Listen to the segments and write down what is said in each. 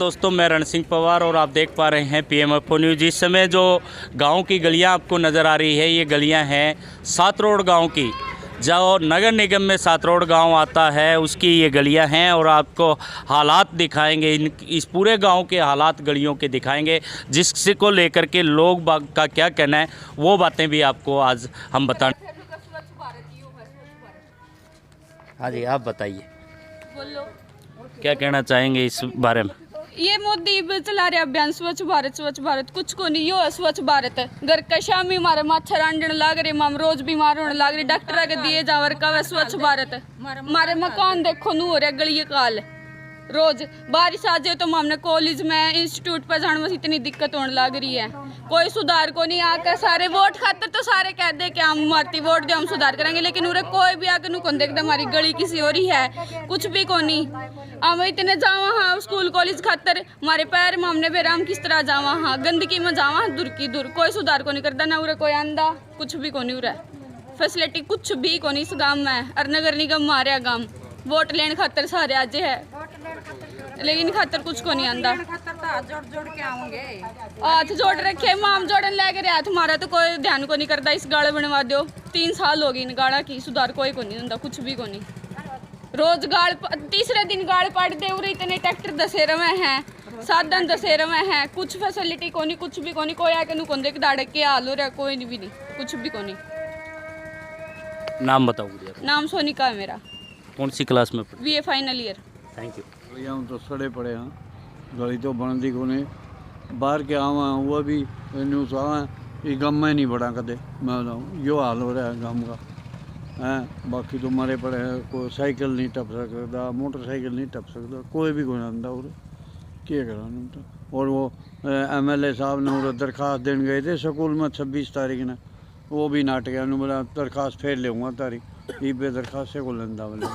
दोस्तों, मैं रण सिंह पवार और आप देख पा रहे हैं पीएमएफओ न्यूज़। इस समय जो गांव की गलियां आपको नज़र आ रही है, ये गलियां हैं सातरोड गांव की। जो नगर निगम में सातरोड गांव आता है, उसकी ये गलियां हैं और आपको हालात दिखाएंगे, इस पूरे गांव के हालात गलियों के दिखाएंगे, जिसको लेकर के लोग बाग का क्या कहना है वो बातें भी आपको आज हम बताएं। हाँ जी, आप बताइए, बोलो क्या कहना चाहेंगे इस बारे में? ये मोदी चला रहे अभियान स्वच्छ भारत कुछ को नहीं। यो है स्वच्छ भारत। घर का शामी हमारे मच्छर अंडन लाग रहे, हम रोज बीमार होने लग रहे, डॉक्टर के दिए जावर का वह स्वच्छ भारत। हमारे मकान देखो नू हो रहा गली काल, रोज बारिश आ जाए तो हमने कॉलेज में इंस्टीट्यूट पर जाने में इतनी दिक्कत होने लग रही है। कोई सुधार को नहीं आकर, सारे वोट खातर तो सारे कह दे कि हम मारती वोट दे हम सुधार करेंगे, लेकिन उन्हें कोई भी आकर नु कौन देखता हमारी गली किसी और ही है, कुछ भी को नहीं। हम इतने जावा हाँ स्कूल कॉलेज खातर, हमारे पैर में हमने बेरा हम किस तरह जावा हाँ, गंदगी में जावा दूर की दूर। कोई सुधार को नहीं करता, ना उरे कोई आंदा, कुछ भी को नहीं उरे फैसिलिटी कुछ भी को नहीं इस गाँव में। और नगर निगम मारे गाँव वोट लेने खातर सारे आज है, लेकिन खातर कुछ को नहीं आंदा। हाथ जोड़ रखे माम जोड़न लगे रहे हाथ, हमारा तो कोई ध्यान को नहीं करता। इस गाड़ा बनवा दो, 3 साल हो गई इन गाड़ा की, सुधार कोई को नहीं होता, कुछ भी को नहीं। रोज गाड़ तीसरे दिन गाड़ पाट दे, उरे इतने ट्रैक्टर दशहरे में हैं, साधन दशहरे में हैं, कुछ फैसिलिटी को नहीं, कुछ भी को नहीं। कोई आके नु कौन देख दाड़ के हाल हो रहा, कोई भी नहीं, कुछ भी को नहीं। नाम बताओ। नाम सोनिका है मेरा। कौन सी क्लास में? BA final year. Thank you. हम तो सड़े पड़े हैं, गली तो बनती को नहीं। बाहर के आवा हुआ भी न्यूज़ आवा, ये गम में नहीं बढ़ा कदे। मैं बताऊँ यो हाल हो रहा है गम का हैं। बाकी तो मरे पड़े हैं, कोई साइकिल नहीं टप सकता, मोटरसाइकिल नहीं टप सकता, कोई भी कोई आंदा उरे क्या करा। और वो MLA साहब ने उरे दरखास्त देने गए थे स्कूल में 26 तारीख ने, वो भी नाट गया। बोला दरखास्त फिर लेऊँगा तारीख, ये बे दरखास्त से को लेंदा बोले।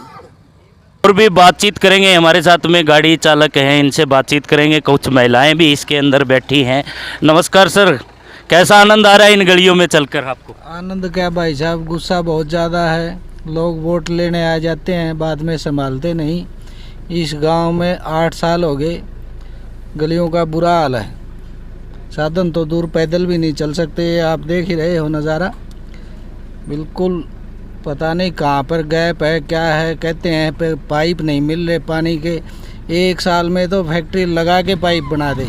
और भी बातचीत करेंगे, हमारे साथ में गाड़ी चालक हैं, इनसे बातचीत करेंगे। कुछ महिलाएं भी इसके अंदर बैठी हैं। नमस्कार सर, कैसा आनंद आ रहा है इन गलियों में चलकर आपको? आनंद क्या भाई साहब, गुस्सा बहुत ज़्यादा है। लोग वोट लेने आ जाते हैं, बाद में संभालते नहीं। इस गांव में 8 साल हो गए, गलियों का बुरा हाल है। साधन तो दूर, पैदल भी नहीं चल सकते। आप देख ही रहे हो नज़ारा, बिल्कुल पता नहीं कहाँ पर गैप है, क्या है। कहते हैं पाइप नहीं मिल रहे पानी के, 1 साल में तो फैक्ट्री लगा के पाइप बना दे।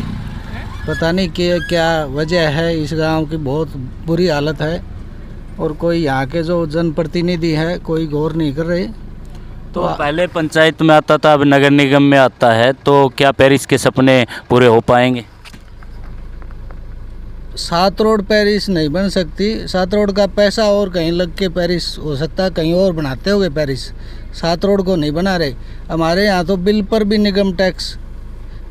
पता नहीं क्या वजह है। इस गांव की बहुत बुरी हालत है और कोई यहाँ के जो जनप्रतिनिधि है कोई गौर नहीं कर रहे। तो पहले पंचायत में आता था, अब नगर निगम में आता है, तो क्या पेरिस के सपने पूरे हो पाएंगे? सातरोड पेरिस नहीं बन सकती। सातरोड का पैसा और कहीं लग के पेरिस हो सकता, कहीं और बनाते होंगे पेरिस। सातरोड को नहीं बना रहे। हमारे यहाँ तो बिल पर भी निगम टैक्स,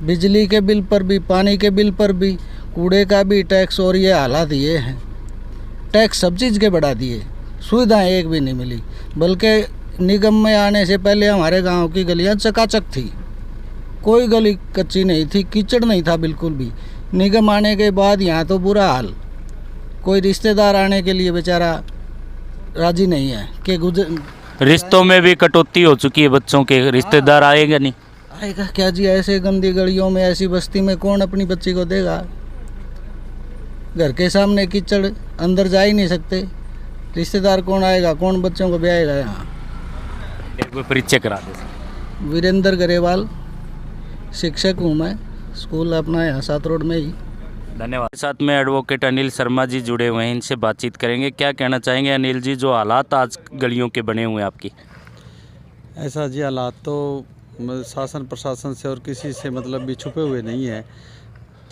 बिजली के बिल पर भी, पानी के बिल पर भी, कूड़े का भी टैक्स, और ये हालात ये हैं। टैक्स सब चीज़ के बढ़ा दिए, सुविधाएं एक भी नहीं मिली। बल्कि निगम में आने से पहले हमारे गांव की गलियां चकाचक थी, कोई गली कच्ची नहीं थी, कीचड़ नहीं था बिल्कुल भी। निगम आने के बाद यहाँ तो बुरा हाल। कोई रिश्तेदार आने के लिए बेचारा राजी नहीं है कि रिश्तों में भी कटौती हो चुकी है, बच्चों के रिश्तेदार आएगा नहीं। आएगा क्या जी, ऐसे गंदी गलियों में, ऐसी बस्ती में कौन अपनी बच्ची को देगा? घर के सामने कीचड़, अंदर जा ही नहीं सकते। रिश्तेदार कौन आएगा, कौन बच्चों को ब्याएगा? यहाँ एक बार परिचय करा दे। वीरेंद्र गरेवाल, शिक्षक हूँ मैं, स्कूल अपना यहाँ सातरोड में ही। धन्यवाद। साथ में एडवोकेट अनिल शर्मा जी जुड़े हुए हैं, इनसे बातचीत करेंगे। क्या कहना चाहेंगे अनिल जी, जो हालात आज गलियों के बने हुए हैं आपकी? ऐसा जी हालात तो शासन प्रशासन से और किसी से मतलब भी छुपे हुए नहीं है।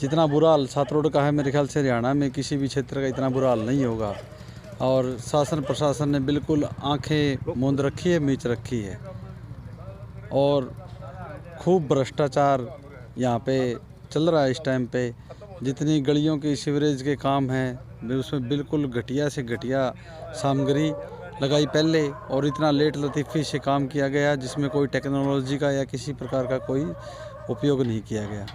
जितना बुरा हाल सातरोड का है, मेरे ख्याल से हरियाणा में किसी भी क्षेत्र का इतना बुरा हाल नहीं होगा। और शासन प्रशासन ने बिल्कुल आंखें मूंद रखी है, मीच रखी है। और खूब भ्रष्टाचार यहाँ पे चल रहा है इस टाइम पे। जितनी गलियों की सीवरेज के काम हैं, उसमें बिल्कुल घटिया से घटिया सामग्री लगाई पहले, और इतना लेट लतीफ़ी से काम किया गया जिसमें कोई टेक्नोलॉजी का या किसी प्रकार का कोई उपयोग नहीं किया गया।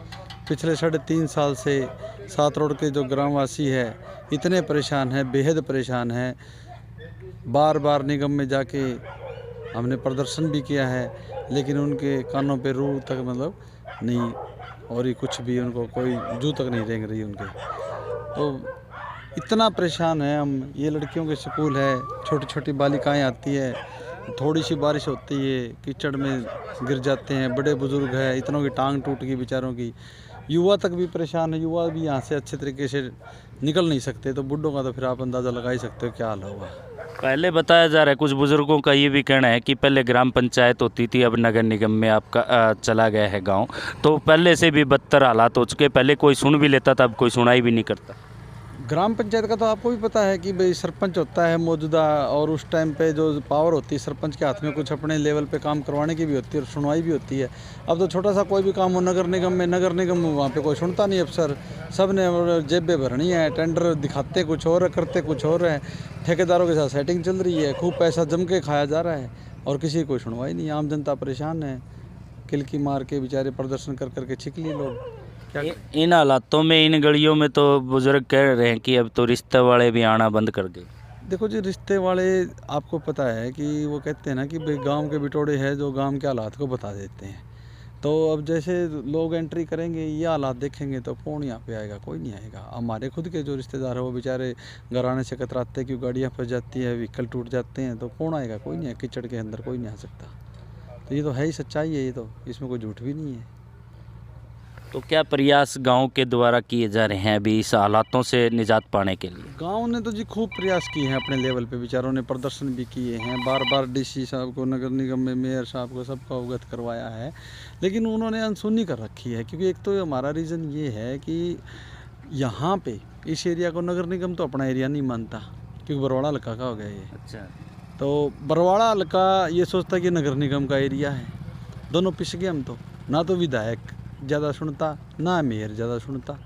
पिछले 3.5 साल से सातरोड के जो ग्रामवासी है इतने परेशान हैं, बेहद परेशान हैं। बार बार निगम में जाके हमने प्रदर्शन भी किया है, लेकिन उनके कानों पे रूह तक मतलब नहीं और ये कुछ भी उनको कोई जू तक नहीं रेंग रही उनके। तो इतना परेशान है हम। ये लड़कियों के स्कूल है, छोटी छोटी बालिकाएं आती है, थोड़ी सी बारिश होती है कीचड़ में गिर जाते हैं, बड़े बुजुर्ग हैं, इतनों की टांग टूट गई बेचारों की। युवा तक भी परेशान है, युवा भी यहाँ से अच्छे तरीके से निकल नहीं सकते, तो बुढ़ों का तो फिर आप अंदाज़ा लगा ही सकते हो क्या हाल होगा। पहले बताया जा रहा है, कुछ बुजुर्गों का ये भी कहना है कि पहले ग्राम पंचायत होती थी, अब नगर निगम में आपका चला गया है गांव, तो पहले से भी बदतर हालात हो चुके। पहले कोई सुन भी लेता था, अब कोई सुनाई भी नहीं करता। ग्राम पंचायत का तो आपको भी पता है कि भाई सरपंच होता है मौजूदा, और उस टाइम पे जो पावर होती है सरपंच के हाथ में, कुछ अपने लेवल पे काम करवाने की भी होती है और सुनवाई भी होती है। अब तो छोटा सा कोई भी काम हो नगर निगम में, वहाँ पे कोई सुनता नहीं अफसर, सब ने जेबें भरनी है, टेंडर दिखाते कुछ और है, करते कुछ और है, ठेकेदारों के साथ सेटिंग चल रही है, खूब पैसा जम के खाया जा रहा है और किसी को सुनवाई नहीं। आम जनता परेशान है, किलकी मार के बेचारे प्रदर्शन कर करके छिकली लोग। इन हालातों में, इन गलियों में तो बुजुर्ग कह रहे हैं कि अब तो रिश्ते वाले भी आना बंद कर गए। देखो जी, रिश्ते वाले आपको पता है कि वो कहते हैं ना कि भाई गांव के बिटोड़े हैं जो गांव के हालात को बता देते हैं। तो अब जैसे लोग एंट्री करेंगे, ये हालात देखेंगे तो कौन यहाँ पे आएगा? कोई नहीं आएगा। हमारे खुद के जो रिश्तेदार है वो बेचारे घर आने से कतराते हैं, क्योंकि गाड़ियाँ फंस जाती है, व्हीकल टूट जाते हैं, तो कौन आएगा? कोई नहीं है, कीचड़ के अंदर कोई नहीं आ सकता। तो ये तो है ही, सच्चाई है ये तो, इसमें कोई झूठ भी नहीं है। तो क्या प्रयास गांव के द्वारा किए जा रहे हैं अभी इस हालातों से निजात पाने के लिए? गांव ने तो जी खूब प्रयास किए हैं अपने लेवल पे, बेचारों ने प्रदर्शन भी किए हैं, बार बार डीसी साहब को, नगर निगम में मेयर साहब को, सबको अवगत करवाया है, लेकिन उन्होंने अनसुनी कर रखी है। क्योंकि एक तो हमारा रीज़न ये है कि यहाँ पे इस एरिया को नगर निगम तो अपना एरिया नहीं मानता, क्योंकि बरवाड़ा हल्का का हो गया ये। अच्छा, तो बरवाड़ा हल्का ये सोचता है कि नगर निगम का एरिया है। दोनों पिस गए हम तो, ना तो विधायक ज़्यादा सुनता, ना मेयर ज़्यादा सुनता।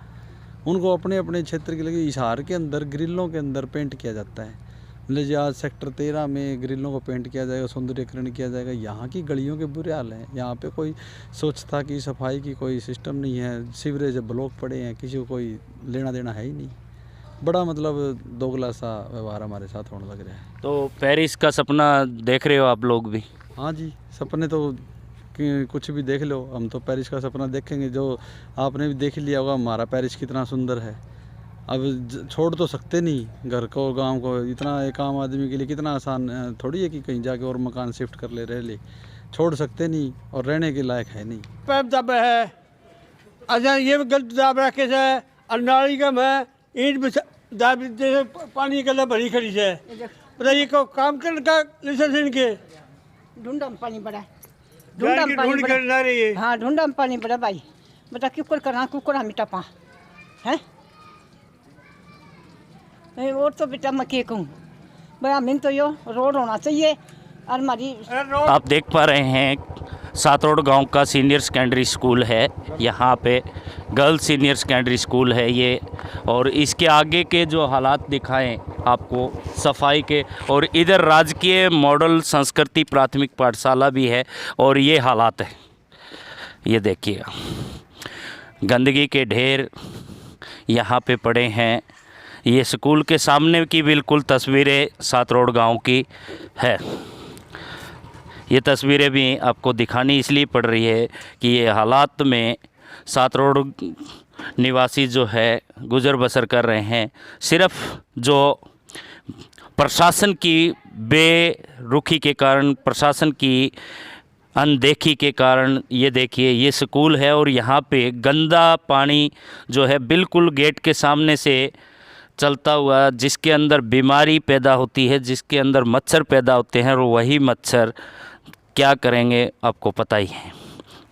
उनको अपने अपने क्षेत्र के लिए हिसार के अंदर ग्रिलों के अंदर पेंट किया जाता है। मतलब आज सेक्टर 13 में ग्रिलों को पेंट किया जाएगा, सौंदर्यकरण किया जाएगा। यहाँ की गलियों के बुरे हाल हैं। यहाँ पे कोई स्वच्छता की, सफाई की कोई सिस्टम नहीं है। सीवरेज ब्लॉक पड़े हैं, किसी को कोई लेना देना है ही नहीं। बड़ा मतलब दोगला सा व्यवहार हमारे साथ होने लग रहा है। तो पेरिस का सपना देख रहे हो आप लोग भी? हाँ जी, सपने तो कि कुछ भी देख लो, हम तो पेरिस का सपना देखेंगे। जो आपने भी देख लिया होगा हमारा पेरिस कितना सुंदर है। अब छोड़ तो सकते नहीं घर को, गांव को। इतना एक आम आदमी के लिए कितना आसान थोड़ी है कि कहीं जाके और मकान शिफ्ट कर ले, रह ले। छोड़ सकते नहीं और रहने के लायक है नहीं। पैप दब है, अच्छा ये गलत दाब रखे से नाली का मैं ईंट दाब जैसे पानी के लिए भरी खड़ी है। बताइए को काम करने का लाइसेंस इनके ढूंढा में पानी पड़ा, ढूंढ कर ला रही है। हाँ ढूंढा में पानी पड़ा भाई। बता कुकर करा, कुकर हम टपा है और तो बेटा मैं क्या कहूँ भाई, हमें तो यो रोड होना चाहिए। और हमारी आप देख पा रहे हैं सातरोड गांव का सीनियर सेकेंडरी स्कूल है। यहाँ पे गर्ल्स सीनियर सेकेंडरी स्कूल है ये, और इसके आगे के जो हालात दिखाएं आपको सफाई के, और इधर राजकीय मॉडल संस्कृति प्राथमिक पाठशाला भी है, और ये हालात है। ये देखिएगा, गंदगी के ढेर यहाँ पे पड़े हैं। ये स्कूल के सामने की बिल्कुल तस्वीरें सातरोड गांव की है। ये तस्वीरें भी आपको दिखानी इसलिए पड़ रही है कि ये हालात में सातरोड निवासी जो है गुज़र बसर कर रहे हैं। सिर्फ जो प्रशासन की बेरुखी के कारण, प्रशासन की अनदेखी के कारण, ये देखिए ये स्कूल है और यहाँ पे गंदा पानी जो है बिल्कुल गेट के सामने से चलता हुआ, जिसके अंदर बीमारी पैदा होती है, जिसके अंदर मच्छर पैदा होते हैं, और वही मच्छर क्या करेंगे आपको पता ही है।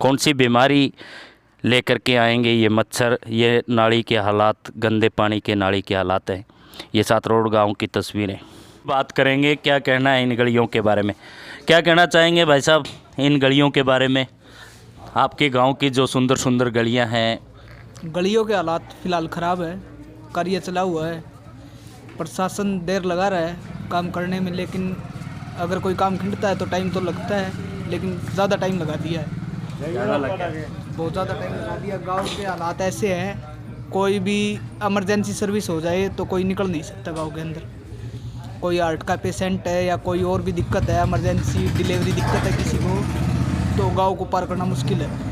कौन सी बीमारी लेकर के आएंगे ये मच्छर। ये नाली के हालात, गंदे पानी के नाली के हालात हैं। ये सातरोड गांव की तस्वीरें। बात करेंगे क्या कहना है इन गलियों के बारे में। क्या कहना चाहेंगे भाई साहब इन गलियों के बारे में? आपके गांव की जो सुंदर सुंदर गलियां हैं। गलियों के हालात फ़िलहाल ख़राब है, कार्य चला हुआ है, प्रशासन देर लगा रहा है काम करने में, लेकिन अगर कोई काम खिंडता है तो टाइम तो लगता है, लेकिन ज़्यादा टाइम लगा दिया है, बहुत ज़्यादा टाइम लगा दिया। गांव के हालात ऐसे हैं, कोई भी इमरजेंसी सर्विस हो जाए तो कोई निकल नहीं सकता गांव के अंदर। कोई हार्ट का पेशेंट है या कोई और भी दिक्कत है, इमरजेंसी डिलीवरी दिक्कत है किसी को, तो गाँव को पार करना मुश्किल है।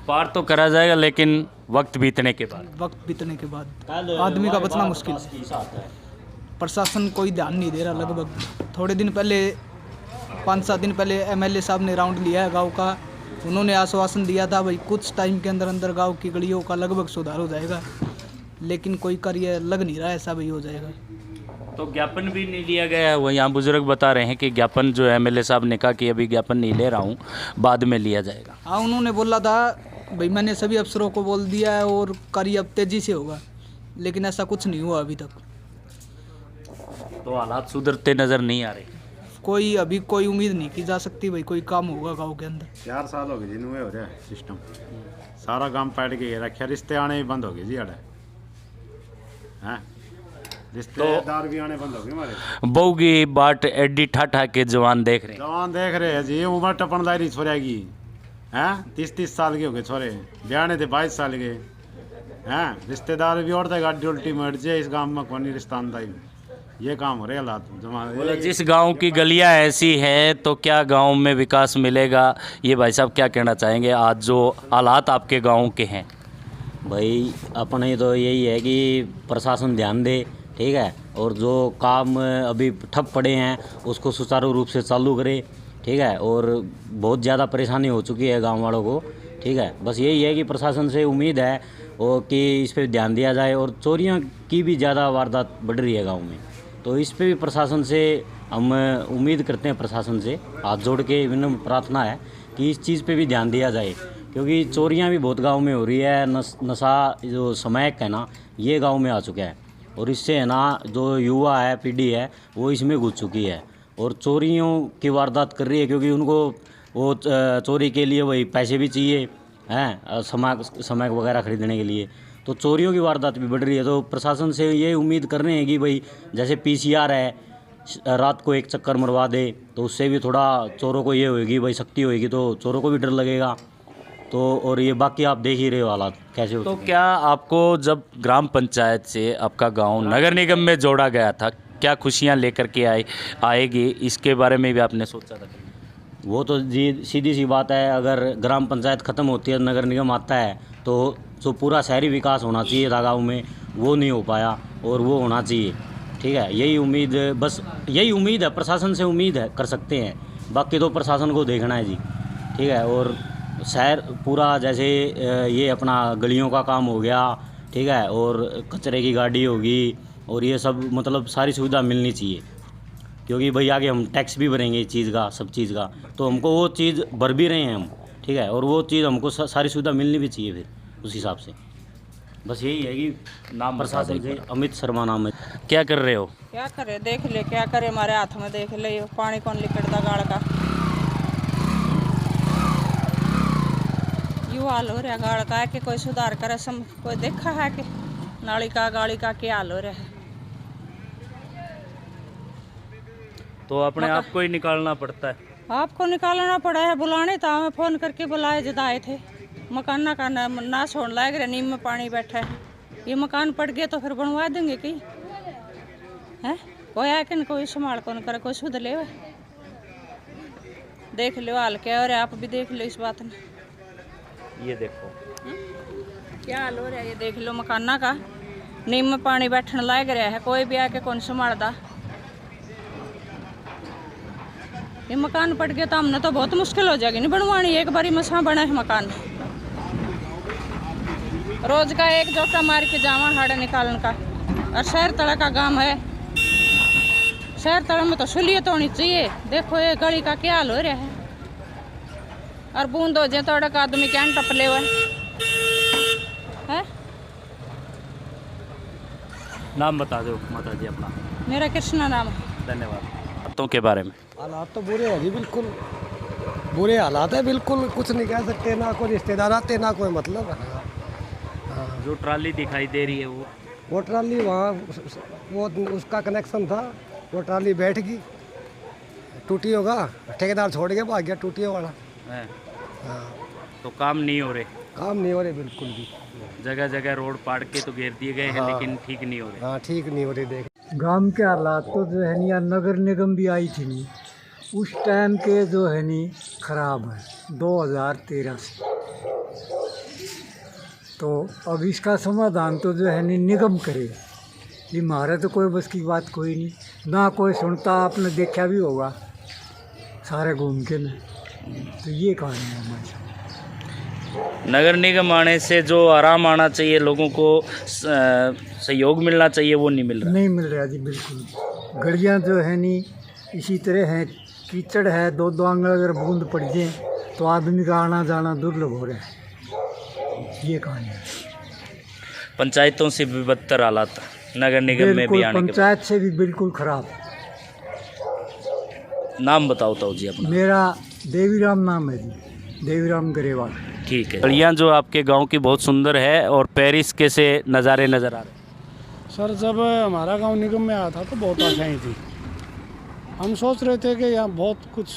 पार तो करा जाएगा लेकिन वक्त बीतने के बाद। वक्त बीतने के बाद आदमी का बचना मुश्किल है। प्रशासन कोई ध्यान नहीं दे रहा। लगभग थोड़े दिन पहले 5-7 दिन पहले एमएलए साहब ने राउंड लिया है गांव का। उन्होंने आश्वासन दिया था भाई कुछ टाइम के अंदर अंदर गांव की गलियों का लगभग सुधार हो जाएगा, लेकिन कोई कार्य लग नहीं रहा है ऐसा भाई हो जाएगा। तो ज्ञापन भी नहीं लिया गया है। वो यहाँ बुजुर्ग बता रहे हैं कि ज्ञापन जो एमएलए साहब ने कहा कि अभी ज्ञापन नहीं ले रहा हूँ, बाद में लिया जाएगा। हाँ, उन्होंने बोला था भाई मैंने सभी अफसरों को बोल दिया है और कार्य अब तेजी से होगा, लेकिन ऐसा कुछ नहीं हुआ अभी तक। तो हालात सुधरते नज़र नहीं आ रहे। कोई अभी कोई उम्मीद नहीं की जा सकती भाई कोई काम होगा गांव के अंदर। 4 साल हो गए जी हो रहा है सिस्टम, सारा काम पैट के रखा, रिश्ते आने भी बंद हो गए जी अड़े हैं, रिश्तेदार भी आने बंद हो गए हमारे। बहू की बाट एडी ठाठा के जवान देख रहे हैं। जवान देख रहे हैं जी, उम्र टपनदारी छोरा की हैं, 30-30 साल के हो गए छोरे, ब्याने थे 22 साल के हैं, रिश्तेदार भी और गाड़ी उल्टी मर जाए इस गाँव में कौन रिश्तेदारी, ये काम हो रहे हालात जमा। जिस गांव की गलियां ऐसी हैं तो क्या गांव में विकास मिलेगा? ये भाई साहब क्या कहना चाहेंगे आज जो हालात आपके गांव के हैं? भाई अपने तो यही है कि प्रशासन ध्यान दे, ठीक है, और जो काम अभी ठप पड़े हैं उसको सुचारू रूप से चालू करे, ठीक है। और बहुत ज़्यादा परेशानी हो चुकी है गांव वालों को, ठीक है। बस यही है कि प्रशासन से उम्मीद है और कि इस पर ध्यान दिया जाए। और चोरियां की भी ज़्यादा वारदात बढ़ रही है गाँव में, तो इस पे भी प्रशासन से हम उम्मीद करते हैं, प्रशासन से हाथ जोड़ के विनम्र प्रार्थना है कि इस चीज़ पे भी ध्यान दिया जाए, क्योंकि चोरियां भी बहुत गांव में हो रही है। नशा जो समैक है ना, ये गांव में आ चुका है, और इससे है ना जो युवा है, पीढ़ी है, वो इसमें घुस चुकी है और चोरियों की वारदात कर रही है, क्योंकि उनको वो चोरी के लिए वही पैसे भी चाहिए हैं, समैक वगैरह खरीदने के लिए, तो चोरियों की वारदात भी बढ़ रही है। तो प्रशासन से ये उम्मीद कर रहे हैं कि भाई जैसे पीसीआर है, रात को एक चक्कर मरवा दे, तो उससे भी थोड़ा चोरों को ये होगी भाई, शक्ति होगी, तो चोरों को भी डर लगेगा। तो और ये बाकी आप देख ही रहे हो हालात कैसे होते हैं। तो क्या आपको जब ग्राम पंचायत से आपका गांव नगर निगम में जोड़ा गया था, क्या खुशियां लेकर के आएगी, इसके बारे में भी आपने सोचा था? वो तो जी सीधी सी बात है, अगर ग्राम पंचायत ख़त्म होती है, नगर निगम आता है, तो जो पूरा शहरी विकास होना चाहिए था गाँव में, वो नहीं हो पाया, और वो होना चाहिए, ठीक है। यही उम्मीद, बस यही उम्मीद है, प्रशासन से उम्मीद है, कर सकते हैं, बाकी तो प्रशासन को देखना है जी, ठीक है। और शहर पूरा जैसे ये अपना गलियों का काम हो गया, ठीक है, और कचरे की गाड़ी होगी, और ये सब मतलब सारी सुविधा मिलनी चाहिए, क्योंकि भाई आगे हम टैक्स भी भरेंगे इस चीज़ का, सब चीज़ का, तो हमको वो चीज़ भर भी रहे हैं हम, ठीक है, और वो चीज़ हमको सारी सुविधा मिलनी भी चाहिए फिर उस हिसाब से। बस यही है कि नाम प्रशासन से अमित शर्मा नाम है। क्या कर रहे हो? क्या करे देख ले, क्या करे, हमारे हाथ में देख ले, पानी कौन लिकड़ता गाड़ का, यू हाल हो रहा गाड़ का है कि कोई सुधार करे, कोई देखा है कि नाली का गाड़ी का क्या हाल हो रहा है। तो अपने आप को ही निकालना पड़ता है। आपको निकालना पड़ा है, बुलाने था, हमें फ़ोन करके बुलाए जब आए थे। मकान का नाश होने लग रहा, नीम में पानी बैठा है, ये मकान पड़ गया तो फिर बनवा देंगे कि है, कोई है कि कोई संभाल कौन करे, कोई सुध ले। देख लो हाल क्या हो रहा है, आप भी देख लो इस बात में। ये देखो क्या हाल हो रहा है, ये देख लो मकाना का, नीम में पानी बैठने लग रहा है, कोई भी आके कौन संभालता। ये मकान पड़ गया तो हमने तो बहुत मुश्किल हो जाएगी नहीं बनवानी, एक बारी मसा बना है मकान, रोज का एक जोका मार के जावा हाड़ा निकालन का। और शहर तड़ा का गांव है, शहर तड़ा में तो सहूलियत होनी चाहिए। देखो ये गली का क्या हाल हो रहा है, और बूंद हो जाए थोड़ा का आदमी क्या टप ले है। नाम बता दो माता जी अपना। मेरा कृष्णा नाम है। धन्यवाद। हालातों के बारे में, हालात तो बुरे हैं जी, बिल्कुल बुरे हालात है, बिल्कुल कुछ नहीं कह सकते, ना कोई रिश्तेदार आते ना कोई मतलब है। जो ट्राली दिखाई दे रही है वो ट्राली वहाँ वो उसका कनेक्शन था, वो ट्राली बैठ गई, टूटी होगा, ठेकेदार छोड़ के भाग गया टूटी वाला है। हाँ, तो काम नहीं हो रहे, काम नहीं हो रहे बिल्कुल भी, जगह जगह रोड पाड़ के तो घेर दिए गए हैं, हाँ, लेकिन ठीक नहीं हो रहे। हाँ ठीक नहीं हो रही। देख गांव के हालात तो जो है नहीं, नगर निगम भी आई थी नहीं उस टाइम के जो है नहीं खराब है 2013 से। तो अब इसका समाधान तो जो है निगम करेगा। ये हमारे तो कोई बस की बात कोई नहीं, ना कोई सुनता, आपने देखा भी होगा सारे घूम के में। तो ये कहानी है हमारे साथ। नगर निगम आने से जो आराम आना चाहिए, लोगों को सहयोग मिलना चाहिए, वो नहीं मिल रहा। नहीं मिल रहा जी, बिल्कुल। गलियाँ जो है इसी तरह हैं, कीचड़ है, दो आंगन अगर बूंद पड़ जाए तो आदमी का आना जाना दुर्लभ हो रहा है। ये कहानी है। पंचायतों से भी बदतर हालात नगर निगम में भी आने के पंचायत से भी बिल्कुल खराब। नाम बताओ ताऊ जी अपना। मेरा देवीराम नाम है जी, देवीराम गरेवाल। ठीक है। गलियाँ जो आपके गांव की बहुत सुंदर है, और पेरिस के से नज़ारे नज़र आ रहे हैं। सर, जब हमारा गांव निगम में आया था तो बहुत आशाएं थी। हम सोच रहे थे कि यहाँ बहुत कुछ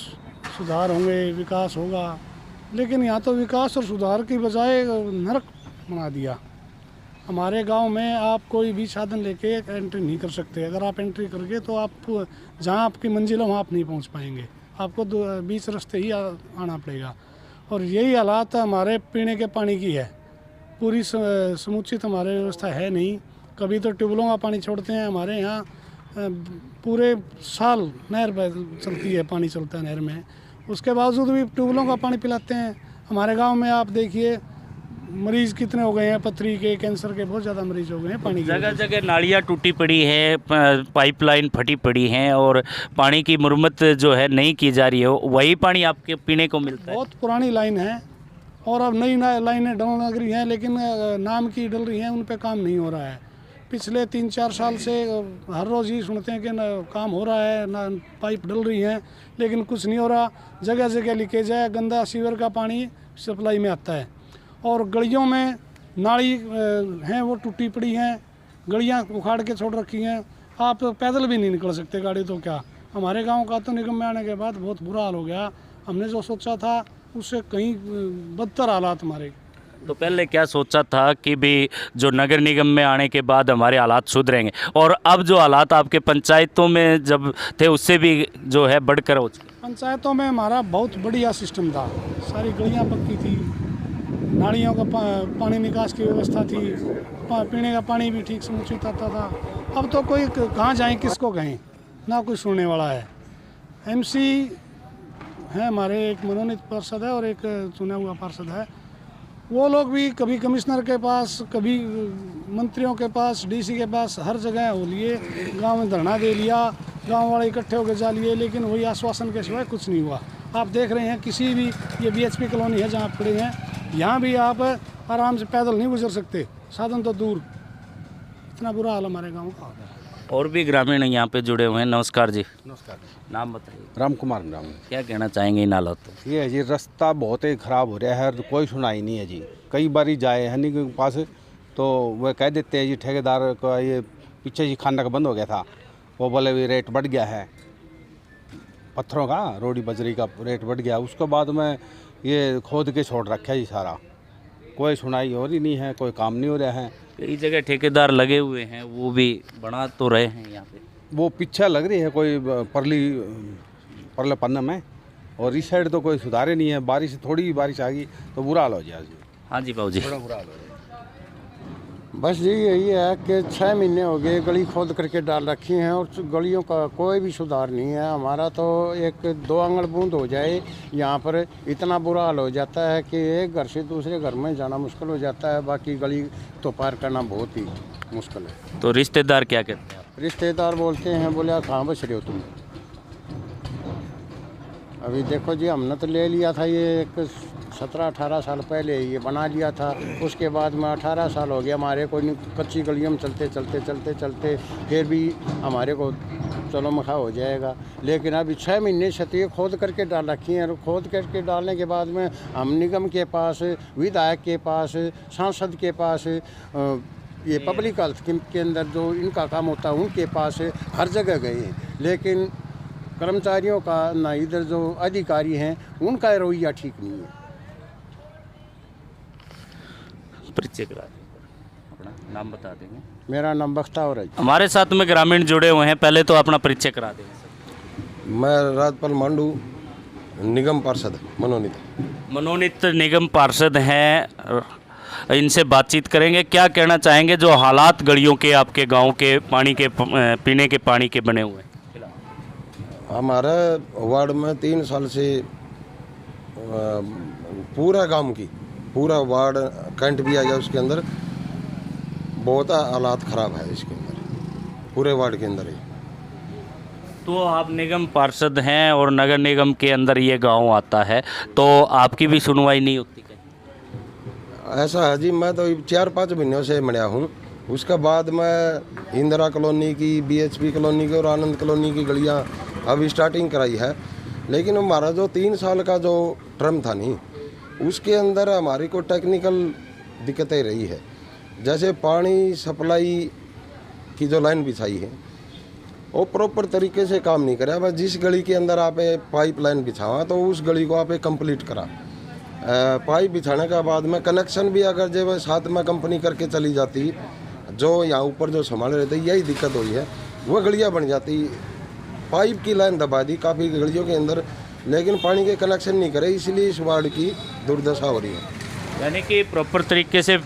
सुधार होंगे, विकास होगा, लेकिन यहाँ तो विकास और सुधार की बजाय नरक बना दिया। हमारे गांव में आप कोई भी साधन लेके एंट्री नहीं कर सकते। अगर आप एंट्री करके तो आप जहाँ आपकी मंजिल है वहाँ आप नहीं पहुँच पाएंगे, आपको बीच रास्ते ही आना पड़ेगा। और यही हालात हमारे पीने के पानी की है। पूरी समुचित हमारे व्यवस्था है नहीं। कभी तो ट्यूबवेलों का पानी छोड़ते हैं। हमारे यहाँ पूरे साल नहर चलती है, पानी चलता है नहर में, उसके बावजूद भी ट्यूबवेलों का पानी पिलाते हैं। हमारे गांव में आप देखिए मरीज़ कितने हो गए हैं, पथरी के, कैंसर के बहुत ज़्यादा मरीज़ हो गए हैं पानी की। जगह जगह नालियाँ टूटी पड़ी है, पाइपलाइन फटी पड़ी हैं, और पानी की मुरम्मत जो है नहीं की जा रही है। वही पानी आपके पीने को मिलता है। बहुत पुरानी लाइन है और अब नई लाइनें डल लग रही हैं, लेकिन नाम की डल रही हैं, उन पर काम नहीं हो रहा है। पिछले 3-4 साल से हर रोज़ ही सुनते हैं कि ना काम हो रहा है, ना पाइप डल रही हैं, लेकिन कुछ नहीं हो रहा। जगह जगह लीकेज है, गंदा सीवर का पानी सप्लाई में आता है। और गलियों में नाली हैं वो टूटी पड़ी हैं, गलियां उखाड़ के छोड़ रखी हैं। आप पैदल भी नहीं निकल सकते, गाड़ी तो क्या। हमारे गांव का तो निगम में आने के बाद बहुत बुरा हाल हो गया। हमने जो सोचा था उससे कहीं बदतर हालात हमारे। तो पहले क्या सोचा था कि भी जो नगर निगम में आने के बाद हमारे हालात सुधरेंगे, और अब जो हालात आपके पंचायतों में जब थे उससे भी जो है बढ़कर हो चुके। पंचायतों में हमारा बहुत बढ़िया सिस्टम था। सारी गलियां पक्की थी, नालियों का पानी निकास की व्यवस्था थी, पीने का पानी भी ठीक समुचित आता था। अब तो कोई कहाँ जाए, किसको कहें, ना कोई सुनने वाला है। एमसी है हमारे, एक मनोनीत पार्षद है और एक चुना हुआ पार्षद है। वो लोग भी कभी कमिश्नर के पास, कभी मंत्रियों के पास, डीसी के पास, हर जगह हो लिए, गांव में धरना दे लिया, गांव वाले इकट्ठे होकर जा लिए, लेकिन वही आश्वासन के सिवाय कुछ नहीं हुआ। आप देख रहे हैं किसी भी, ये BHP कॉलोनी है जहाँ खड़े हैं, यहाँ भी आप आराम से पैदल नहीं गुजर सकते, साधन तो दूर। इतना बुरा हाल हमारे गाँव का। और भी ग्रामीण यहाँ पे जुड़े हुए हैं। नमस्कार जी। नमस्कार। नाम बताइए। राम कुमार नाम। क्या कहना चाहेंगे इन हालातों? ये है जी, रास्ता बहुत ही ख़राब हो रहा है, कोई सुनाई नहीं है जी। कई बार जाए है नहीं के पास तो वह कह देते हैं जी ठेकेदार का, ये पीछे जी खाना का बंद हो गया था, वो बोले भी रेट बढ़ गया है, पत्थरों का, रोडी बजरी का रेट बढ़ गया। उसके बाद में ये खोद के छोड़ रखा है जी सारा, कोई सुनाई हो रही नहीं है, कोई काम नहीं हो रहा है। कई जगह ठेकेदार लगे हुए हैं, वो भी बना तो रहे हैं यहाँ पे। वो पीछे लग रही है कोई परले पन्ना में, और इस साइड तो कोई सुधारे नहीं है। बारिश, थोड़ी बारिश आ गई तो बुरा हाल हो जाए जी। हाँ जी बाबू जी। बड़ा बुरा हाल हो जाए। बस जी यही है कि 6 महीने हो गए गली खोद करके डाल रखी हैं और गलियों का कोई भी सुधार नहीं है। हमारा तो 1-2 आंगन बूंद हो जाए यहाँ पर इतना बुरा हाल हो जाता है कि एक घर से दूसरे घर में जाना मुश्किल हो जाता है। बाकी गली तो पार करना बहुत ही मुश्किल है। तो रिश्तेदार क्या कहते हैं? रिश्तेदार बोलते हैं, बोले कहाँ बच रहे हो तुम। अभी देखो जी, हमने तो ले लिया था ये 17-18 साल पहले ये बना लिया था। उसके बाद में 18 साल हो गया हमारे को कच्ची गलियों में चलते फिर भी हमारे को चलो मखा हो जाएगा। लेकिन अभी 6 महीने से तो ये खोद करके डाल रखी हैं। खोद करके डालने के बाद में हम निगम के पास, विधायक के पास, सांसद के पास, ये पब्लिक हेल्थ के अंदर जो इनका काम होता है उनके पास हर जगह गए हैं, लेकिन कर्मचारियों का ना, इधर जो अधिकारी हैं उनका रवैया ठीक नहीं है। परिचय करा दें, अपना नाम बता देंगे। मेरा नाम बख्तावर है। हमारे साथ में ग्रामीण जुड़े हुए हैं, पहले तो अपना परिचय करा देंगे। मैं राजपाल मांडू, निगम पार्षद मनोनीत। मनोनीत निगम पार्षद हैं इनसे बातचीत करेंगे। क्या कहना चाहेंगे जो हालात गलियों के आपके गांव के पानी के पीने के पानी के बने हुए हैं? हमारा वार्ड में 3 साल से पूरा गांव की पूरा वार्ड कैंट भी आ गया, उसके अंदर बहुत हालात ख़राब है इसके अंदर, पूरे वार्ड के अंदर ही। तो आप निगम पार्षद हैं और नगर निगम के अंदर ये गांव आता है, तो आपकी भी सुनवाई नहीं होती कहीं? ऐसा है जी, मैं तो 4-5 महीनों से मरा हूँ। उसके बाद मैं इंदिरा कॉलोनी की, BHP कॉलोनी की और आनंद कॉलोनी की गलियाँ अभी स्टार्टिंग कराई है। लेकिन हमारा जो 3 साल का जो टर्म था नहीं, उसके अंदर हमारी को टेक्निकल दिक्कतें रही है। जैसे पानी सप्लाई की जो लाइन बिछाई है वो प्रॉपर तरीके से काम नहीं करे। बस जिस गली के अंदर आप पाइप लाइन बिछावा तो उस गली को आप कंप्लीट करा। पाइप बिछाने के बाद में कनेक्शन भी अगर जब साथ में कंपनी करके चली जाती, जो यहाँ ऊपर जो संभाल रहे थे, यही दिक्कत हुई है। वो गलियाँ बन जाती, पाइप की लाइन दबा दी काफ़ी गलियों के अंदर, लेकिन पानी के कनेक्शन नहीं करे, इसलिए इस वार्ड की दुर्दशा हो रही है। यानी कि प्रॉपर तरीके से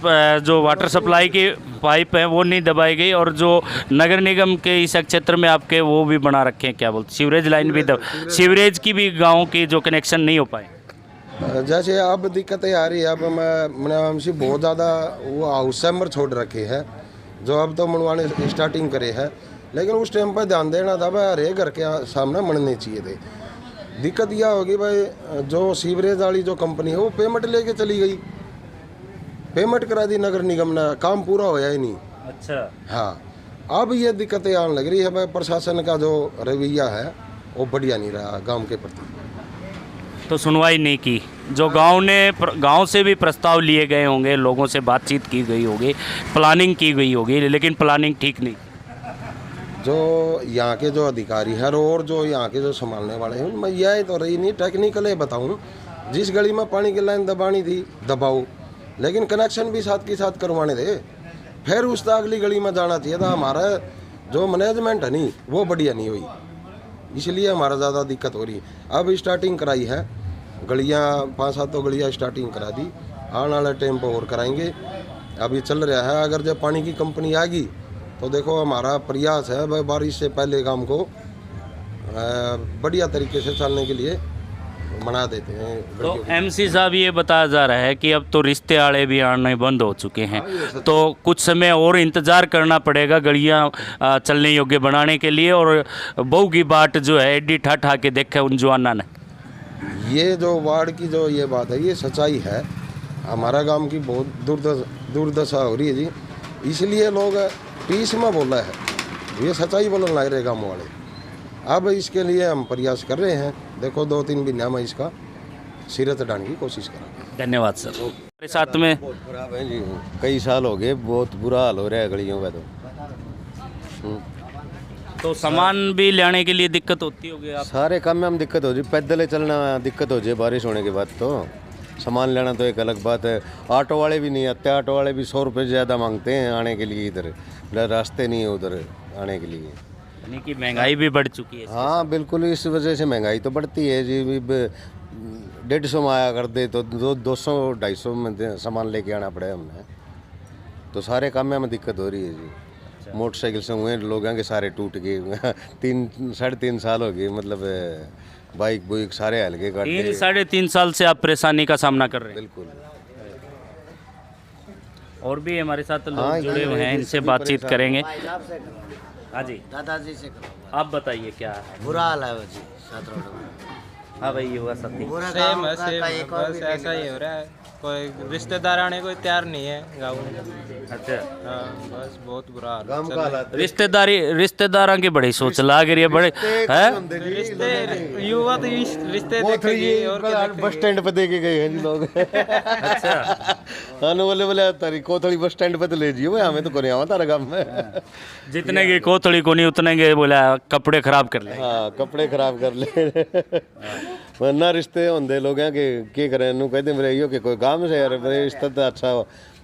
जो वाटर सप्लाई की पाइप है वो नहीं दबाई गई, और जो नगर निगम के इस क्षेत्र में आपके वो भी बना रखे हैं, क्या बोलते, सीवरेज लाइन भी सीवरेज की भी गाँव की जो कनेक्शन नहीं हो पाए। जैसे अब दिक्कतें आ रही है, अब मैंने हमसे बहुत ज़्यादा वो हाउस चैम्बर छोड़ रखे हैं, जो अब तो मनवाने स्टार्टिंग करे है। लेकिन उस टाइम पर ध्यान देना था भाई, हर एक घर के सामने बनने चाहिए थे। दिक्कत यह होगी भाई, जो सीवरेज वाली जो कंपनी है वो पेमेंट लेके चली गई, पेमेंट करा दी नगर निगम ने, काम पूरा होया ही नहीं। अच्छा, हाँ, अब ये दिक्कतें आने लग रही है भाई। प्रशासन का जो रवैया है वो बढ़िया नहीं रहा गांव के प्रति। तो सुनवाई नहीं की। जो गांव से भी प्रस्ताव लिए गए होंगे, लोगों से बातचीत की गई होगी, प्लानिंग की गई होगी, लेकिन प्लानिंग ठीक नहीं। जो यहाँ के जो अधिकारी हैं और जो यहाँ के जो संभालने वाले हैं, मैं यह तो रही नहीं टेक्निकल बताऊँ, जिस गली में पानी की लाइन दबानी थी दबाओ, लेकिन कनेक्शन भी साथ के साथ करवाने थे। फिर उस अगली गली में जाना चाहिए था। हमारा जो मैनेजमेंट है नहीं वो बढ़िया नहीं हुई, इसलिए हमारा ज़्यादा दिक्कत हो रही है। अब स्टार्टिंग कराई है गलियाँ, 5-7 तो गलियाँ स्टार्टिंग करा दी, आने वाले टाइम पर और कराएंगे। अभी चल रहा है, अगर जब पानी की कंपनी आ गई तो देखो हमारा प्रयास है भाई, बारिश से पहले काम को बढ़िया तरीके से चलने के लिए बना देते हैं। तो MC साहब ये बताया जा रहा है कि अब तो रिश्ते आड़े भी आने बंद हो चुके हैं, तो कुछ समय और इंतज़ार करना पड़ेगा गलियां चलने योग्य बनाने के लिए, और बहू की बाट जो है एडी ठा के देखा उन जवाना ने। ये जो वार्ड की जो ये बात है, ये सच्चाई है। हमारा गांव की बहुत दुर्दशा हो रही है जी, इसलिए लोग पीस में बोला है, ये सच्चाई बोलने लग रहे गाँव वाले। अब इसके लिए हम प्रयास कर रहे हैं, देखो 2-3 महीना में इसका सिरत डालने की कोशिश करेंगे। धन्यवाद सर। मेरे साथ में बहुत खराब है जी, कई साल हो गए, बहुत बुरा हाल हो रहा है गलियों का। तो सामान भी लाने के लिए दिक्कत होती होगी आप? सारे काम में हम दिक्कत हो जी, पैदल चलना दिक्कत हो जाए बारिश होने के बाद, तो सामान लेना तो एक अलग बात है। ऑटो वाले भी नहीं आते, ऑटो वाले भी 100 रुपये ज़्यादा मांगते हैं आने के लिए, इधर रास्ते नहीं है उधर आने के लिए। यानी कि महंगाई भी बढ़ चुकी है। हाँ बिल्कुल, इस वजह से महंगाई तो बढ़ती है जी। 150 में आया कर दे तो 200-250 में सामान लेके आना पड़े हमने, तो सारे काम में हमें दिक्कत हो रही है जी। मोटरसाइकिल से हुए लोगों के सारे टूट गए 3-3.5 साल हो गए, मतलब बाइक बुइक सारे हल्के काट 3-3.5 साल से आप परेशानी का सामना कर रहे हैं। बिल्कुल। और भी हमारे साथ लोग जुड़े हुए हैं, इनसे बातचीत करेंगे। हाँ जी, दादाजी से आप बताइए क्या है? बुरा हाल है जी सात रोड में। हाँ भाई, ये हुआ साथी। सेम बस ऐसा ही हो रहा है, कोई रिश्तेदार आने को तैयार नहीं है गाँव में। अच्छा, हाँ बस बहुत बुरा हाल गाँव का हालात। रिश्तेदारों की बड़ी सोच लाग रही है, बड़े है रिश्ते युवा तो रिश्ते देखेंगे और क्या देखेंगे? बस स्टैंड पे देके गए हैं जी लोग। अच्छा, हाँ बोले तारी कोथड़ी बस स्टैंड पे तो ले जियो भाई, हमें तो करे आवा तारा गाँव में। जितने की कोथड़ी को नहीं उतने के बोला कपड़े खराब कर ले। हाँ कपड़े खराब कर ले वरना रिश्ते होंगे लोगों के करें नू कहते मेरे यो कि कोई काम से यार मेरे रिश्ता तो अच्छा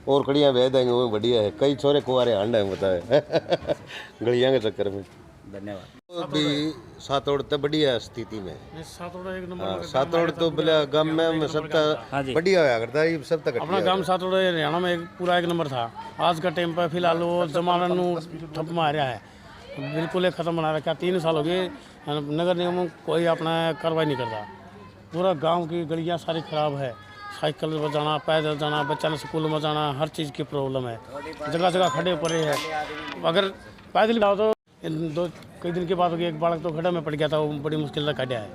और कड़ियाँ भेज देंगे वो बढ़िया है। कई छोरे कुआरे हांड है बताए गलियाँ के चक्कर में। धन्यवाद। अभी सातोड़ तो बढ़िया स्थिति में, सातोड़ एक नंबर हाँ, सातोड़ तो बोले गांव में सब तक बढ़िया होया करता है, सब तक अपना गांव सातोड़ हरियाणा में पूरा एक नंबर था। आज का टाइम पर फिलहाल वो जमाना ठप मारा है, बिल्कुल ही खत्म बना रखा। 3 साल हो गए नगर निगम कोई अपना कार्रवाई नहीं करता। पूरा गांव की गलियां सारी खराब है, साइकिल पर जाना, पैदल जाना, बच्चा ने स्कूल में जाना, हर चीज़ की प्रॉब्लम है। जगह जगह खड़े पड़े हैं, अगर पैदल जाओ तो कई दिन के बाद एक बालक तो खड्डे में पड़ गया था, वो बड़ी मुश्किल से काटा है,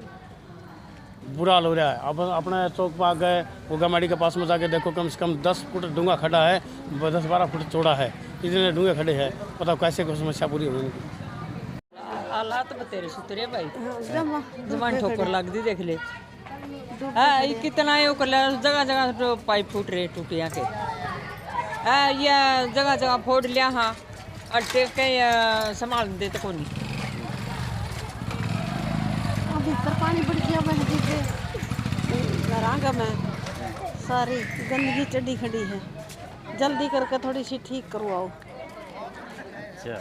बुरा हाल हो रहा है। अब अपने चौक पर आ गए, वो गाड़ी के पास में जाके देखो, कम से कम 10 फुट डूंगा खड्डा है, 10-12 फुट चौड़ा है, इतने डूंगे खड़े हैं। बताओ कैसे कोई समस्या पूरी होगी इनकी। हालात बतेरे सुतरे भाई, जमान ठोकर लग दी देख ले। हाँ, ये कितना ये कर लिया, जगह जगह तो पाइप फूट रहे टूटिया के। हाँ, ये जगह जगह फोड़ लिया। हाँ, और के संभाल देते को नहीं। भीतर पानी बढ़ गया घरांगा में, सारी गंदगी चढ़ी खड़ी है, जल्दी करके थोड़ी सी ठीक करवाओ। अच्छा,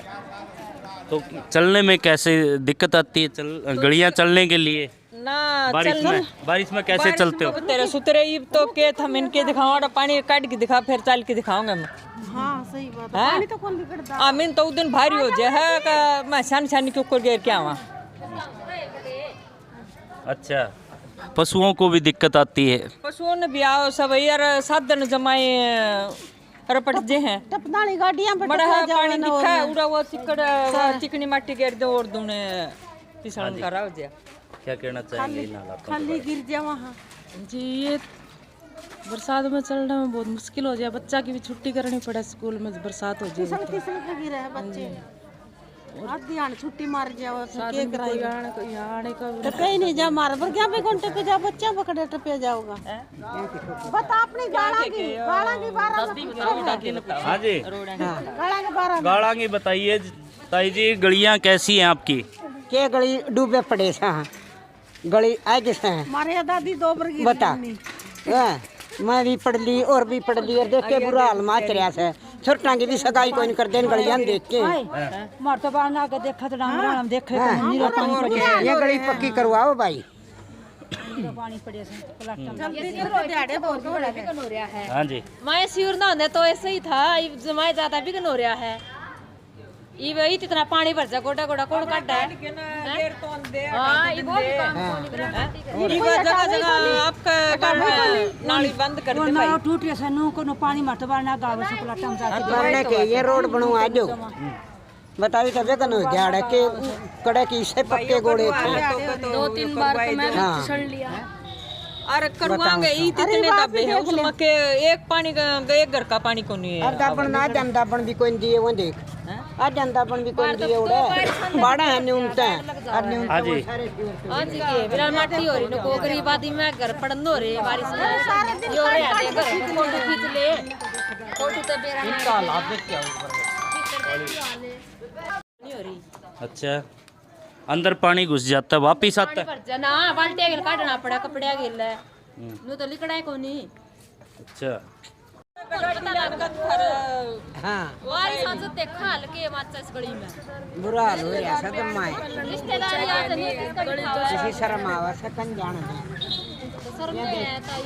तो चलने में कैसे दिक्कत आती है? गलियां चलने के लिए ना बारिश में कैसे चलते हो? तेरे सुतरे ये तो के हम इनके दिखाओ, पानी काट के दिखा, फिर चल के दिखाऊंगा मैं। हाँ सही बात है, पानी तो कौन बिगड़ता। आमीन तो दिन भारी हो जाए है का मैं छानी के ऊपर गिर के आवा। अच्छा, पशुओं को भी दिक्कत आती है? पशुओं ने भी आओ सब यार, साधन जमाए रपट जे हैं, टपनाली गाड़ियां बड़ा पानी दिखा है, उड़ा वो चिकनी माटी गिर दो और दूने पिछड़ कर रहा हो जाए। क्या कहना चाहेंगे इन हालातों के खाली गिर जाए वहाँ जी। ये बरसात में चलने में बहुत मुश्किल हो जाए, बच्चा की भी छुट्टी करनी पड़े स्कूल में, बरसात हो जाए तो गिरे हैं बच्चे, ध्यान छुट्टी मार जाओ तो कहीं नहीं जा मार पर क्या पे घंटे पे जा, बच्चा पकड़े टपे जाओगा। बता अपनी गाड़ा की 12 हाँ जी, गाड़ा की बताइए ताई जी, गलियां कैसी हैं आपकी? के गली डूबे पड़े से, गली आए किस हैं हमारे दादी 2 बार गिरी बता। मैं भी पढ़ ली और भी पढ़ ली, और देख के बुरा हाल माच रहा है। छोटा की भी सगाई कोई नहीं कर देन गलियां देख के। मार तो बाहर ना देखा तो हम देखे ये गली पक्की करवाओ भाई। पानी पड़े जल्दी करो, दिहाड़े बहुत हो रहा है। हाँ जी, मैं सिर ना होने तो ऐसे ही था, जमाए ज्यादा भी हो रहा है। ये वही इतना पानी भर जा, गोटा गोटा कौन काटा है? हाँ, ये बहुत काम जगह जगह आपका काम है, नाली बंद कर दे भाई। टूट गया सनु को पानी मत बारना गाँव से पलटम करने के ये रोड बनवा दो। बताइए तब जगह न झाड़ के कड़े की से पक्के गोड़े थे, 2-3 बार तो मैं फिसल लिया। अरे करवाएंगे, इतने दबे हैं उसमें के एक पानी का एक घर का पानी को नहीं है। अब दापन ना जनतापन भी कोई दिए वो देख, आज जनतापन भी कोई दिए उड़े बड़ा है न्यूनता है। हाँ जी, हाँ जी, ये बिना माटी हो रही न को गरीब आदमी में घर पड़न हो रहे बारिश में जो रे आते घर फोटो खींच ले, फोटो तो बेरा इनका हालात देख क्या नहीं हो रही। अच्छा, अंदर पानी घुस जाता है, वापिस आता है ना, बाल्टी गिल काटना पड़ा, कपड़े गिल है नु तो लिकड़ा है कोनी। अच्छा, हाँ वारी सांस देखा हल्के माचा इस गली में बुरा हाल हो रहा है। सब माए रिश्तेदार याद नहीं किसी शर्म आवा से कन जान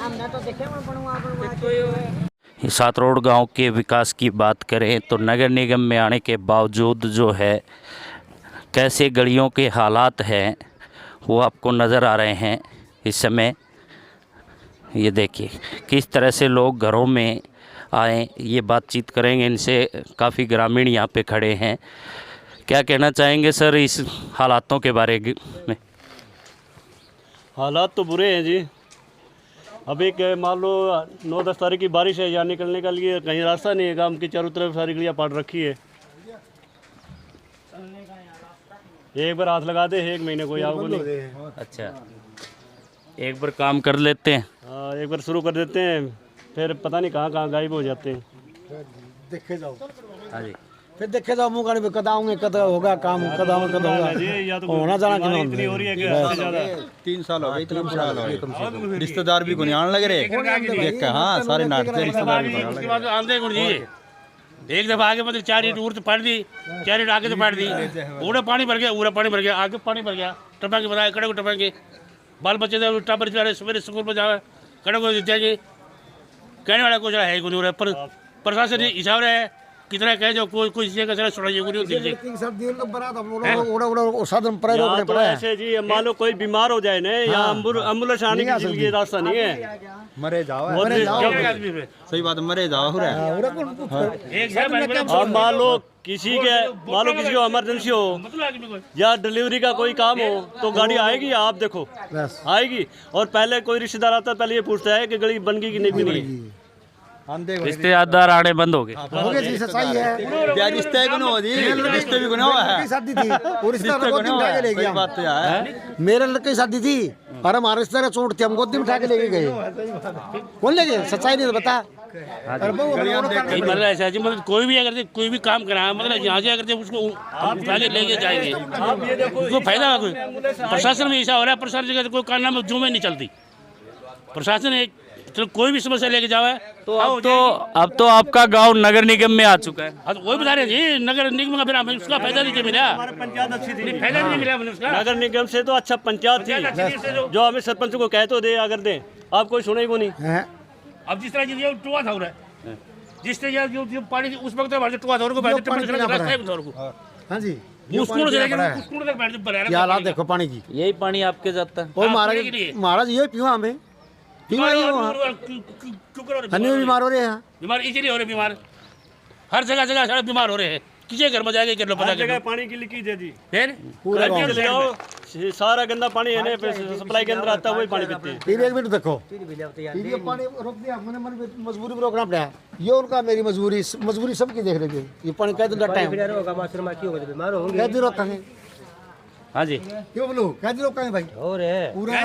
हमने तो देखे बनवा। सातरोड गांव के विकास की बात करें तो नगर निगम में आने के बावजूद जो है कैसे गलियों के हालात हैं वो आपको नज़र आ रहे हैं इस समय। ये देखिए किस तरह से लोग घरों में आए, ये बातचीत करेंगे इनसे। काफ़ी ग्रामीण यहाँ पे खड़े हैं, क्या कहना चाहेंगे सर इस हालातों के बारे में? हालात तो बुरे हैं जी। अभी के मान लो 9-10 तारीख की बारिश है, यहाँ निकलने के लिए कहीं रास्ता नहीं है। गांव की चारों तरफ सारी गलियाँ पाट रखी है। एक बार हाथ लगा दे 1 महीने को आओ नहीं। अच्छा, एक बार काम कर लेते हैं, हाँ एक बार शुरू कर देते हैं, फिर पता नहीं कहाँ कहाँ गायब हो जाते हैं। देखे जाओ, हाँ जी, फिर देखे जाओ मुँह गाड़ी कद आऊंगे, कद होगा काम, कद आऊंगे कद होगा होना जाना कि इतनी हो रही है कि इससे ज़्यादा 3 साल हो गए, 3 साल हो गए। रिश्तेदार भी गुनियान लग रहे देख। हाँ, सारे नाटक रिश्तेदार भी उसके बाद आंधे गुण जी एक दफ़ा आगे मतलब 4 ईंट ऊर तो फाड़ दी, 4 ईंट आगे तो फाड़ दी, पूरा पानी भर गया, पूरा पानी भर गया, आगे पानी भर गया, टपांगे बनाए, कड़े को टपांगे, बाल बच्चे थे टापर जा रहे, सवेरे स्कूल पर जाए, कड़े को जाएंगे, कहने वाला कुछ है ही नहीं, पर प्रशासन हिसाब रहा है कितना कहे जो कोई चीज़ का सुनाइए तो ऐसे जी मान लो कोई बीमार हो जाए ना, यहाँ एम्बुलेंस आने की रास्ता नहीं है, मरे जाओ सही बात, मरे जाओ हो रहा है। अब मान लो किसी को इमरजेंसी हो या डिलीवरी का कोई काम हो तो गाड़ी आएगी, आप देखो आएगी। और पहले कोई रिश्तेदार आता है, पहले ये पूछता है कि गली बन गई कि नहीं बनी। रिश्तेदार आने बंद हो गए जी, सच्चाई है, रिश्ते रिश्ते भी गुना है, शादी थी वो रिश्तेदार गोदी में उठा के ले गया, बात है मेरे लड़के की शादी थी और हमारे रिश्तेदार चोट थी, हम गोदी में उठा के लेके गए, कौन ले गए, सच्चाई नहीं तो बता। मतलब ऐसा जी, मतलब कोई भी अगर कोई भी काम करा, मतलब यहाँ से अगर उसको उठा के लेके जाएंगे उसको फायदा कोई, प्रशासन में ऐसा हो रहा है, प्रशासन का कोई कारनामा जू में नहीं चलती, प्रशासन एक तो कोई भी समस्या लेके जाओ है तो अब तो आपका गांव नगर निगम में आ चुका है। हाँ, तो वही बता रहे जी, नगर निगम का फिर उसका फायदा नहीं मिला, पंचायत अच्छी थी, फायदा नहीं मिला उसका। नगर निगम से तो अच्छा पंचायत थी, जो हमें सरपंच को कहे तो दे, अगर दे आप कोई सुने को नहीं। अब जिस तरह टुआ था रहा है, जिस तरह जो पानी उस वक्त टुआ था, हाँ जी क्या हालात देखो पानी की, यही पानी आपके जाता है। और महाराज ये पीवा हमें बीमार हो रहे हैं, बीमार इसलिए हो रहे, बीमार हर जगह सारे बीमार हो रहे हैं, किसी घर में जाएंगे कर लो, पता जगह पानी की लीकेज है जी, पूरा सारा गंदा पानी है ना, सप्लाई के अंदर आता है वही पानी पीते हैं। एक मिनट देखो, ये पानी रोक दिया, मैंने मजबूरी में रोकना पड़ा, ये उनका मेरी मजबूरी सबकी देख रही है। ये पानी कह दिन रोकेंगे, हाँ जी क्यों बोलो कह दिन रोकेंगे भाई, और पूरा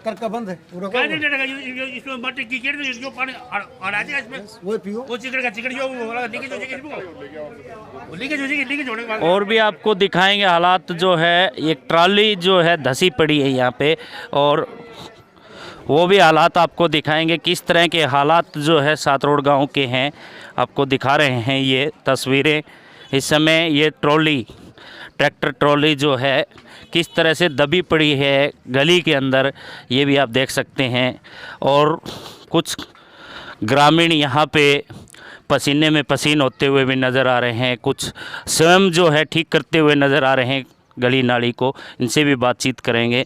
करका बंद है, इसमें मट्टी की जो पानी इसमें वो पियो, वो लीकेज। और भी आपको दिखाएंगे हालात जो है, एक ट्रॉली जो है धसी पड़ी है यहाँ पे, और वो भी हालात आपको दिखाएंगे किस तरह के हालात जो है सातरोड गांव के हैं, आपको दिखा रहे हैं ये तस्वीरें। इस समय ये ट्रैक्टर ट्रॉली जो है किस तरह से दबी पड़ी है गली के अंदर, ये भी आप देख सकते हैं। और कुछ ग्रामीण यहाँ पे पसीने में पसीन होते हुए भी नज़र आ रहे हैं, कुछ स्वयं जो है ठीक करते हुए नज़र आ रहे हैं गली नाली को, इनसे भी बातचीत करेंगे।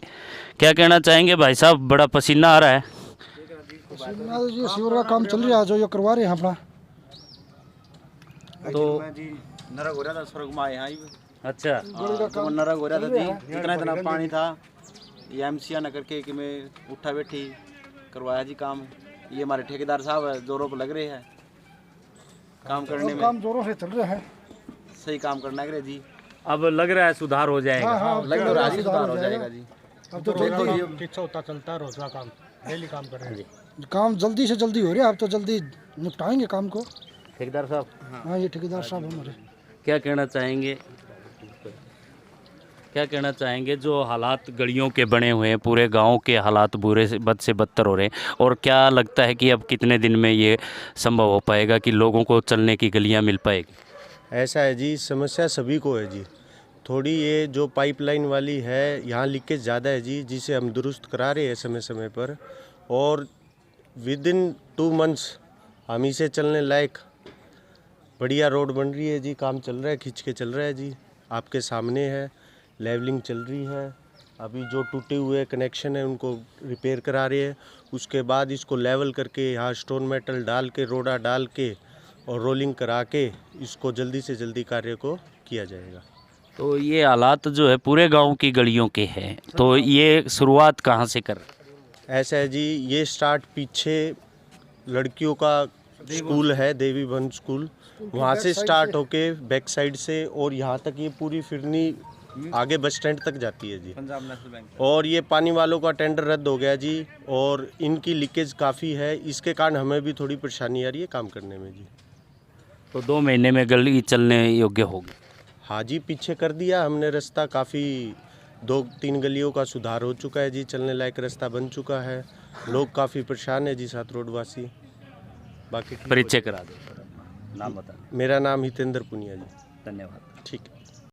क्या कहना चाहेंगे भाई साहब, बड़ा पसीना आ रहा है? पसीना जो सीवर का काम चल रहा है, जो ये करवा रहे हैं अपना, तो नरक हो रहा था स्वर्ग में यहाँ ही। अच्छा, तो नरक हो रहा था जी, इतना पानी था, ये एमसीआ न करके कि मैं उठा बैठी करवाया जी काम। ये हमारे ठेकेदार साहब है, जोरों पर लग रहे हैं काम करने में, काम जोरों से चल रहा है, सही काम करना है जी। अब लग रहा है सुधार हो जाएगा। लग रहा है सुधार हो जाएगा जी। अब तो जल्दी होता चलता है, रोज का काम डेली काम कर रहे हैं, काम जल्दी से जल्दी हो रहा है, अब तो जल्दी निपटाएंगे काम को। ठेकेदार साहब, हाँ ये ठेकेदार साहब हमारे। क्या कहना चाहेंगे, जो हालात गलियों के बने हुए हैं, पूरे गांव के हालात बुरे से बद से बदतर हो रहे हैं, और क्या लगता है कि अब कितने दिन में ये संभव हो पाएगा कि लोगों को चलने की गलियां मिल पाएगी? ऐसा है जी, समस्या सभी को है जी। थोड़ी ये जो पाइपलाइन वाली है यहाँ लीकेज ज़्यादा है जी, जिसे हम दुरुस्त करा रहे हैं समय समय पर, और विद इन 2 मंथ्स हम इसे चलने लायक बढ़िया रोड बन रही है जी, काम चल रहा है, खींच के चल रहा है जी, आपके सामने है, लेवलिंग चल रही है। अभी जो टूटे हुए कनेक्शन है उनको रिपेयर करा रहे हैं, उसके बाद इसको लेवल करके यहाँ स्टोन मेटल डाल के, रोड़ा डाल के और रोलिंग करा के इसको जल्दी से जल्दी कार्य को किया जाएगा। तो ये हालात जो है पूरे गांव की गलियों के हैं, तो ये शुरुआत कहाँ से कर? ऐसा है जी, ये स्टार्ट पीछे लड़कियों का स्कूल है, देवी वन स्कूल, वहाँ से स्टार्ट होके बैक साइड से और यहाँ तक ये पूरी फिरनी आगे बस स्टैंड तक जाती है जी। Punjab national bank. और ये पानी वालों का टेंडर रद्द हो गया जी, और इनकी लीकेज काफ़ी है, इसके कारण हमें भी थोड़ी परेशानी आ रही है काम करने में जी। तो 2 महीने में गली चलने योग्य होगी? हाँ जी, पीछे कर दिया हमने रास्ता, काफ़ी 2-3 गलियों का सुधार हो चुका है जी, चलने लायक रास्ता बन चुका है, लोग काफ़ी परेशान है जी सातरोड वासी। बाकी परिचय करा दो। नाम बताएं। मेरा नाम हितेंद्र पुनिया जी। धन्यवाद। ठीक है।